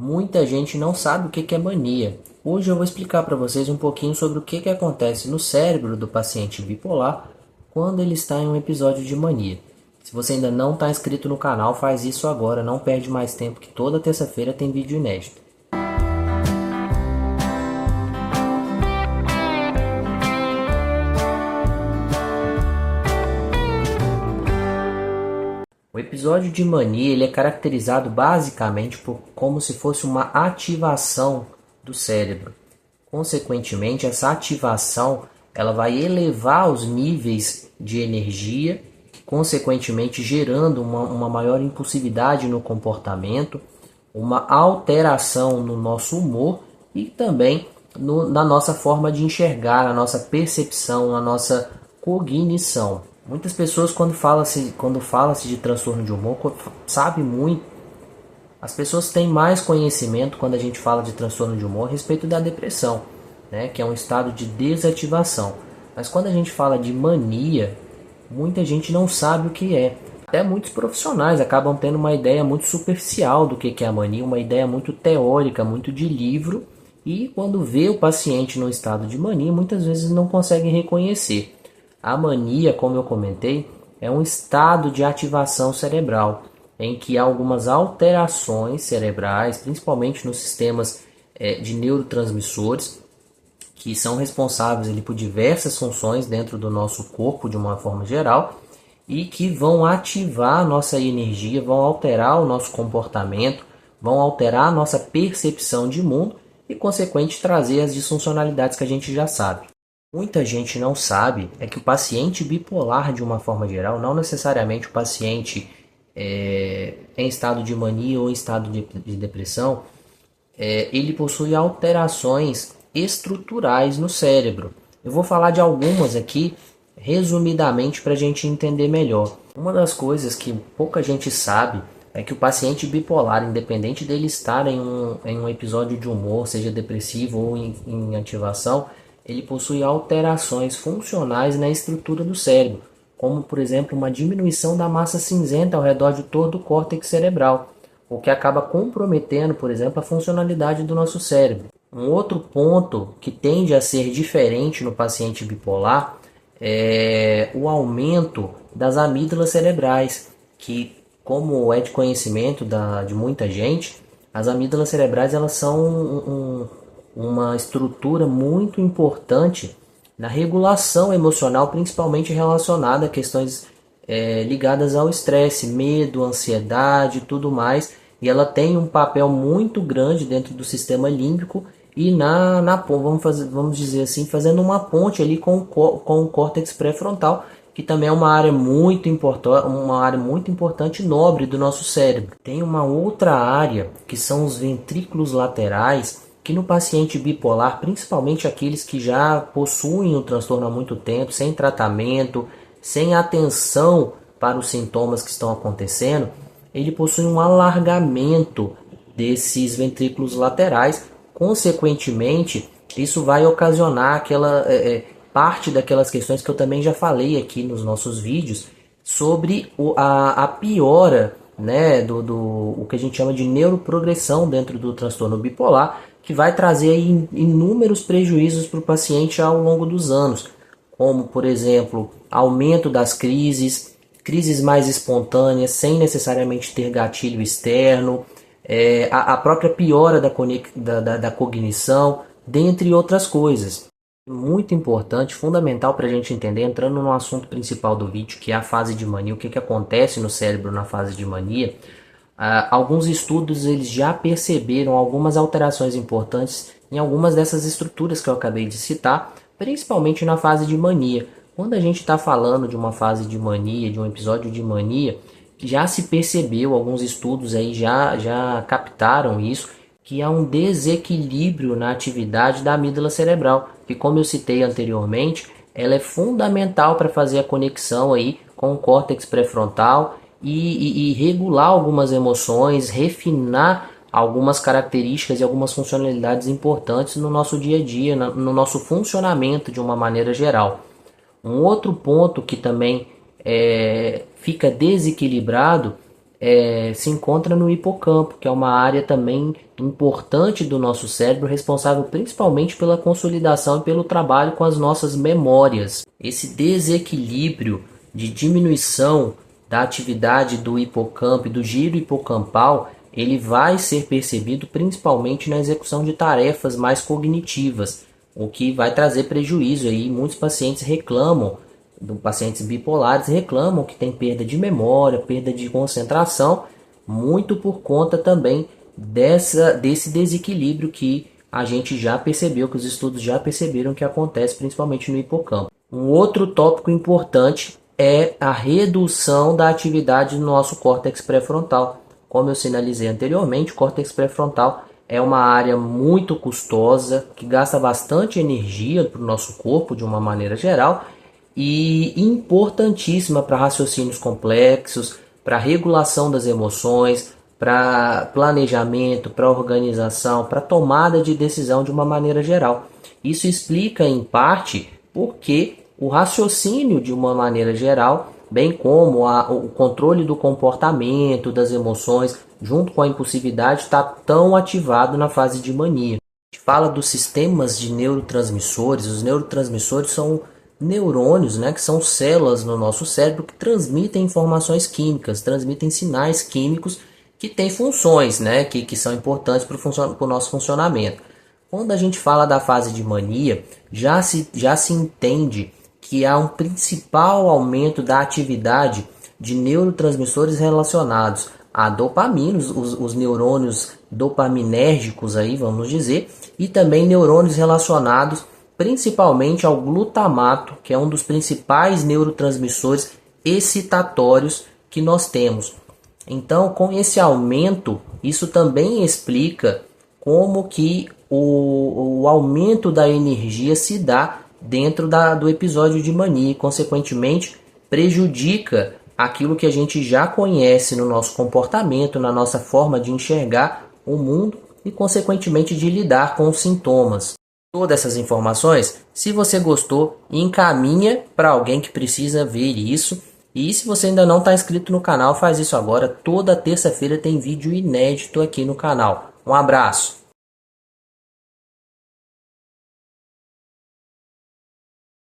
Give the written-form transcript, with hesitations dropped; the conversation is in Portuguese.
Muita gente não sabe o que é mania. Hoje eu vou explicar para vocês um pouquinho sobre o que acontece no cérebro do paciente bipolar quando ele está em um episódio de mania. Se você ainda não está inscrito no canal, faz isso agora, não perde mais tempo que toda terça-feira tem vídeo inédito. O episódio de mania ele é caracterizado basicamente por como se fosse uma ativação do cérebro. Consequentemente, essa ativação ela vai elevar os níveis de energia, consequentemente gerando uma maior impulsividade no comportamento, uma alteração no nosso humor e também na nossa forma de enxergar, na nossa percepção, na nossa cognição. Muitas pessoas quando fala-se de transtorno de humor, sabe muito. As pessoas têm mais conhecimento quando a gente fala de transtorno de humor a respeito da depressão, né, que é um estado de desativação. Mas quando a gente fala de mania, muita gente não sabe o que é. Até muitos profissionais acabam tendo uma ideia muito superficial do que é a mania, uma ideia muito teórica, muito de livro, e quando vê o paciente no estado de mania, muitas vezes não conseguem reconhecer. A mania, como eu comentei, é um estado de ativação cerebral, em que há algumas alterações cerebrais, principalmente nos sistemas de neurotransmissores, que são responsáveis ali, por diversas funções dentro do nosso corpo de uma forma geral, e que vão ativar a nossa energia, vão alterar o nosso comportamento, vão alterar a nossa percepção de mundo e, consequente, trazer as disfuncionalidades que a gente já sabe. Muita gente não sabe é que o paciente bipolar, de uma forma geral, não necessariamente o paciente em estado de mania ou em estado de depressão, ele possui alterações estruturais no cérebro. Eu vou falar de algumas aqui, resumidamente, para a gente entender melhor. Uma das coisas que pouca gente sabe é que o paciente bipolar, independente dele estar em um episódio de humor, seja depressivo ou em ativação, ele possui alterações funcionais na estrutura do cérebro, como, por exemplo, uma diminuição da massa cinzenta ao redor de todo o córtex cerebral, o que acaba comprometendo, por exemplo, a funcionalidade do nosso cérebro. Um outro ponto que tende a ser diferente no paciente bipolar é o aumento das amígdalas cerebrais, que, como é de conhecimento de muita gente, as amígdalas cerebrais elas são uma estrutura muito importante na regulação emocional, principalmente relacionada a questões ligadas ao estresse, medo, ansiedade e tudo mais. E ela tem um papel muito grande dentro do sistema límbico e vamos dizer assim, fazendo uma ponte ali com o córtex pré-frontal, que também é uma área muito importante e nobre do nosso cérebro. Tem uma outra área, que são os ventrículos laterais, que no paciente bipolar, principalmente aqueles que já possuem o transtorno há muito tempo, sem tratamento, sem atenção para os sintomas que estão acontecendo, ele possui um alargamento desses ventrículos laterais. Consequentemente, isso vai ocasionar aquela parte daquelas questões que eu também já falei aqui nos nossos vídeos sobre a piora, né, o que a gente chama de neuroprogressão dentro do transtorno bipolar, que vai trazer aí inúmeros prejuízos para o paciente ao longo dos anos, como, por exemplo, aumento das crises mais espontâneas, sem necessariamente ter gatilho externo, a própria piora da cognição, dentre outras coisas. Muito importante, fundamental para a gente entender, entrando no assunto principal do vídeo, que é a fase de mania, o que acontece no cérebro na fase de mania. Alguns estudos eles já perceberam algumas alterações importantes em algumas dessas estruturas que eu acabei de citar, principalmente na fase de mania. Quando a gente está falando de uma fase de mania, de um episódio de mania, já se percebeu, alguns estudos aí já captaram isso, que há um desequilíbrio na atividade da amígdala cerebral, que, como eu citei anteriormente, ela é fundamental para fazer a conexão aí com o córtex pré-frontal e regular algumas emoções, refinar algumas características e algumas funcionalidades importantes no nosso dia a dia, no nosso funcionamento de uma maneira geral. Um outro ponto que também fica desequilibrado se encontra no hipocampo, que é uma área também importante do nosso cérebro, responsável principalmente pela consolidação e pelo trabalho com as nossas memórias. Esse desequilíbrio de diminuição da atividade do hipocampo e do giro hipocampal, ele vai ser percebido principalmente na execução de tarefas mais cognitivas, o que vai trazer prejuízo aí. Muitos pacientes reclamam, pacientes bipolares reclamam que tem perda de memória, perda de concentração, muito por conta também desse desequilíbrio que a gente já percebeu, que os estudos já perceberam que acontece principalmente no hipocampo. Um outro tópico importante é a redução da atividade do nosso córtex pré-frontal. Como eu sinalizei anteriormente, o córtex pré-frontal é uma área muito custosa, que gasta bastante energia para o nosso corpo de uma maneira geral, e importantíssima para raciocínios complexos, para regulação das emoções, para planejamento, para organização, para tomada de decisão de uma maneira geral. Isso explica em parte porque o raciocínio de uma maneira geral, bem como o controle do comportamento, das emoções, junto com a impulsividade, está tão ativado na fase de mania. A gente fala dos sistemas de neurotransmissores. Os neurotransmissores são neurônios, né, que são células no nosso cérebro que transmitem informações químicas, transmitem sinais químicos que têm funções, né, que são importantes para o nosso funcionamento. Quando a gente fala da fase de mania, já se entende que há um principal aumento da atividade de neurotransmissores relacionados a dopamina, os neurônios dopaminérgicos aí, vamos dizer, e também neurônios relacionados principalmente ao glutamato, que é um dos principais neurotransmissores excitatórios que nós temos. Então, com esse aumento, isso também explica como que o aumento da energia se dá dentro do episódio de mania e, consequentemente, prejudica aquilo que a gente já conhece no nosso comportamento, na nossa forma de enxergar o mundo e, consequentemente, de lidar com os sintomas. Todas essas informações, se você gostou, encaminha para alguém que precisa ver isso. E se você ainda não está inscrito no canal, faz isso agora. Toda terça-feira tem vídeo inédito aqui no canal. Um abraço!